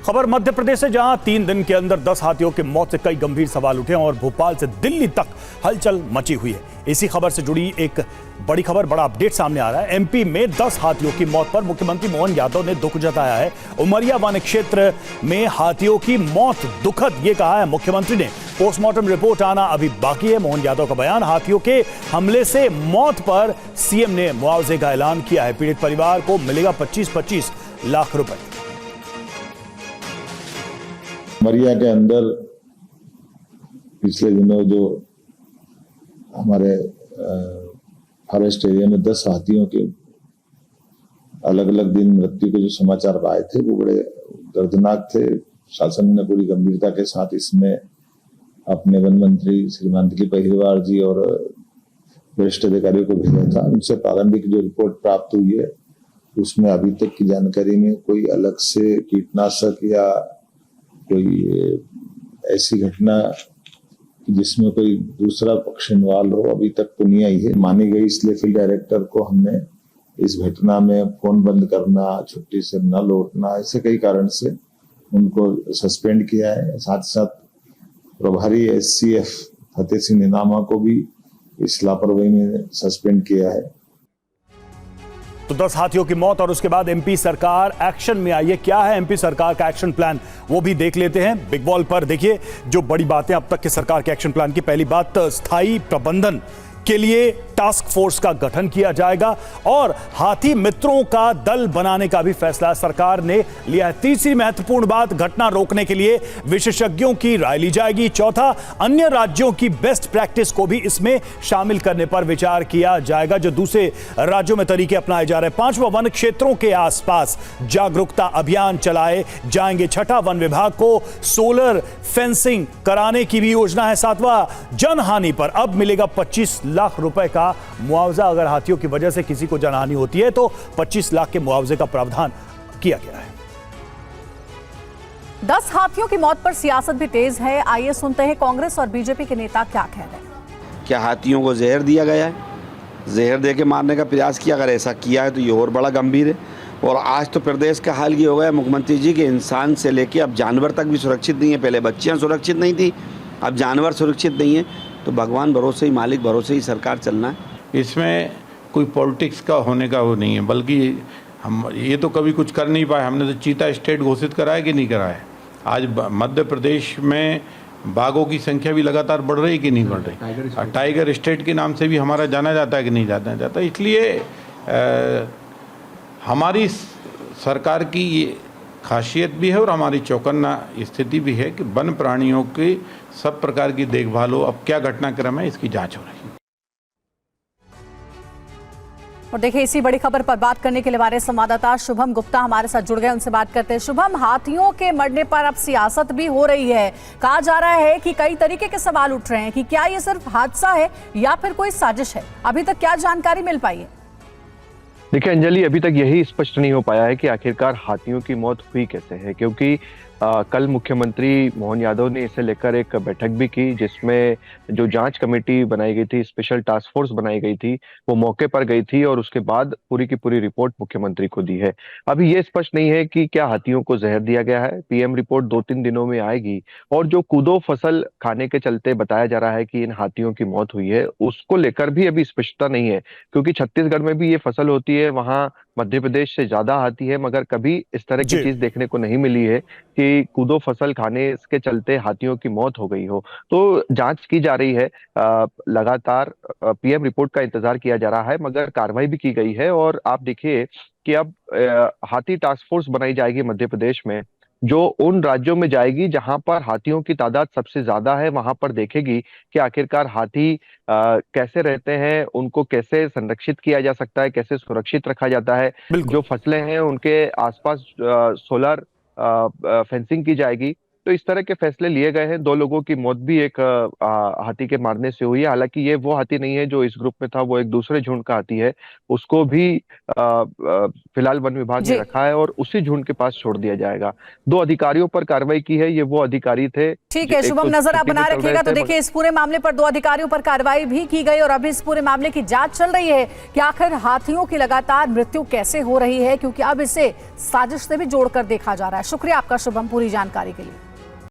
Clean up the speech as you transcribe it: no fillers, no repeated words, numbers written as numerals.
खबर मध्य प्रदेश से, जहां 3 दिन के अंदर 10 हाथियों की मौत से कई गंभीर सवाल उठे और भोपाल से दिल्ली तक हलचल मची हुई है। इसी खबर से जुड़ी एक बड़ी खबर, बड़ा अपडेट सामने आ रहा है। एमपी में 10 हाथियों की मौत पर मुख्यमंत्री मोहन यादव ने दुख जताया है। उमरिया वन क्षेत्र में हाथियों की मौत दुखद, ये कहा है मुख्यमंत्री ने। पोस्टमार्टम रिपोर्ट आना अभी बाकी है। मोहन यादव का बयान, हाथियों के हमले से मौत पर सीएम ने मुआवजे का ऐलान किया है। पीड़ित परिवार को मिलेगा 25-25 लाख रुपए। उमरिया के अंदर पिछले दिनों जो हमारे फॉरेस्ट एरिया में 10 हाथियों के अलग अलग दिन मृत्यु के जो समाचार आए थे वो बड़े दर्दनाक थे। शासन ने पूरी गंभीरता के साथ इसमें अपने वन मंत्री श्रीमान दिलीप अहिरवार जी और वरिष्ठ अधिकारियों को भेजा था। उनसे प्रारंभिक जो रिपोर्ट प्राप्त हुई है उसमें अभी तक की जानकारी में कोई अलग से कीटनाशक या कोई ऐसी घटना जिसमें कोई दूसरा पक्ष इन्वॉल्व हो अभी तक तो नहीं आई है। मानी गई, इसलिए फील्ड डायरेक्टर को हमने इस घटना में फोन बंद करना, छुट्टी से न लौटना, ऐसे कई कारण से उनको सस्पेंड किया है। साथ साथ प्रभारी एससीएफ फतेह सिंह निनामा को भी इस लापरवाही में सस्पेंड किया है। तो 10 हाथियों की मौत और उसके बाद एमपी सरकार एक्शन में आई है। क्या है एमपी सरकार का एक्शन प्लान, वो भी देख लेते हैं। बिग बॉल पर देखिए जो बड़ी बातें अब तक के सरकार के एक्शन प्लान की। पहली बात, स्थायी प्रबंधन के लिए टास्क फोर्स का गठन किया जाएगा और हाथी मित्रों का दल बनाने का भी फैसला सरकार ने लिया है। तीसरी महत्वपूर्ण बात, घटना रोकने के लिए विशेषज्ञों की राय ली जाएगी। चौथा, अन्य राज्यों की बेस्ट प्रैक्टिस को भी इसमें शामिल करने पर विचार किया जाएगा, जो दूसरे राज्यों में तरीके अपनाए जा रहे हैं। पांचवा, वन क्षेत्रों के आसपास जागरूकता अभियान चलाए जाएंगे। छठा, वन विभाग को सोलर फेंसिंग कराने की भी योजना है। सातवां, जनहानि पर अब मिलेगा 25 लाख रुपए का मुआवजा। अगर हाथियों की वजह से किसी को जनहानि होती है तो 25 लाख के मुआवजे का प्रावधान किया गया है। 10 हाथियों की मौत पर सियासत भी तेज है। आइए सुनते हैं कांग्रेस और बीजेपी के नेता क्या कह रहे हैं। क्या हाथियों को जहर दिया गया है? जहर देके मारने का प्रयास किया, अगर ऐसा किया है तो ये और बड़ा गंभीर है। और आज तो प्रदेश का हाल ये हो गया मुख्यमंत्री जी के, इंसान से लेके अब जानवर तक भी सुरक्षित नहीं है। पहले बच्चियां सुरक्षित नहीं थी, अब जानवर सुरक्षित नहीं है। तो भगवान भरोसे ही, मालिक भरोसे ही सरकार चलना है। इसमें कोई पॉलिटिक्स का होने का वो नहीं है, बल्कि हम ये तो कभी कुछ कर नहीं पाए। हमने तो चीता स्टेट घोषित कराया कि नहीं कराया। आज मध्य प्रदेश में बाघों की संख्या भी लगातार बढ़ रही कि नहीं बढ़ रही। टाइगर स्टेट के नाम से भी हमारा जाना जाता है कि नहीं जाना जाता। इसलिए हमारी सरकार की ये खासियत भी है और हमारी चौकन्ना स्थिति भी है कि वन प्राणियों की सब प्रकार की देखभाल हो। अब क्या घटनाक्रम है, इसकी जांच हो रही है। और देखिए, इसी बड़ी खबर पर बात करने के लिए हमारे संवाददाता शुभम गुप्ता हमारे साथ जुड़ गए, उनसे बात करते हैं। शुभम, हाथियों के मरने पर अब सियासत भी हो रही है। कहा जा रहा है कि कई तरीके के सवाल उठ रहे हैं कि क्या ये सिर्फ हादसा है या फिर कोई साजिश है। अभी तक क्या जानकारी मिल पाई है? देखिए अंजलि, अभी तक यही स्पष्ट नहीं हो पाया है कि आखिरकार हाथियों की मौत हुई कैसे है, क्योंकि कल मुख्यमंत्री मोहन यादव ने इसे लेकर एक बैठक भी की, जिसमें जो जांच कमेटी बनाई गई थी, स्पेशल टास्क फोर्स बनाई गई थी, वो मौके पर गई थी और उसके बाद पूरी की पूरी रिपोर्ट मुख्यमंत्री को दी है। अभी ये स्पष्ट नहीं है कि क्या हाथियों को जहर दिया गया है। पीएम रिपोर्ट 2-3 दिनों में आएगी। और जो कूदो फसल खाने के चलते बताया जा रहा है कि इन हाथियों की मौत हुई है, उसको लेकर भी अभी स्पष्टता नहीं है, क्योंकि छत्तीसगढ़ में भी ये फसल होती है, वहां मध्य प्रदेश से ज्यादा हाथी है, मगर कभी इस तरह की चीज देखने को नहीं मिली है कि कूदो फसल खाने के चलते हाथियों की मौत हो गई हो। तो जांच की जा रही है, लगातार पीएम रिपोर्ट का इंतजार किया जा रहा है, मगर कार्रवाई भी की गई है। और आप देखिए कि अब हाथी टास्क फोर्स बनाई जाएगी मध्य प्रदेश में, जो उन राज्यों में जाएगी जहां पर हाथियों की तादाद सबसे ज्यादा है, वहां पर देखेगी कि आखिरकार हाथी कैसे रहते हैं, उनको कैसे संरक्षित किया जा सकता है, कैसे सुरक्षित रखा जाता है। जो फसलें हैं उनके आसपास सोलर फेंसिंग की जाएगी तो इस तरह के फैसले लिए गए हैं। 2 लोगों की मौत भी एक हाथी के मारने से हुई है। हालांकि ये वो हाथी नहीं है जो इस ग्रुप में था, वो एक दूसरे झुंड का हाथी है। उसको भी फिलहाल वन विभाग ने रखा है और उसी झुंड के पास छोड़ दिया जाएगा। 2 अधिकारियों पर कार्रवाई की है। ये वो अधिकारी थे। ठीक है शुभम, नजर आप बना रखिएगा। तो देखिए इस पूरे मामले पर 2 अधिकारियों पर कार्रवाई भी की गई और अभी इस पूरे मामले की जांच चल रही है कि आखिर हाथियों की लगातार मृत्यु कैसे हो रही है, क्योंकि अब इसे साजिश से भी जोड़कर देखा जा रहा है। शुक्रिया आपका शुभम पूरी जानकारी के लिए।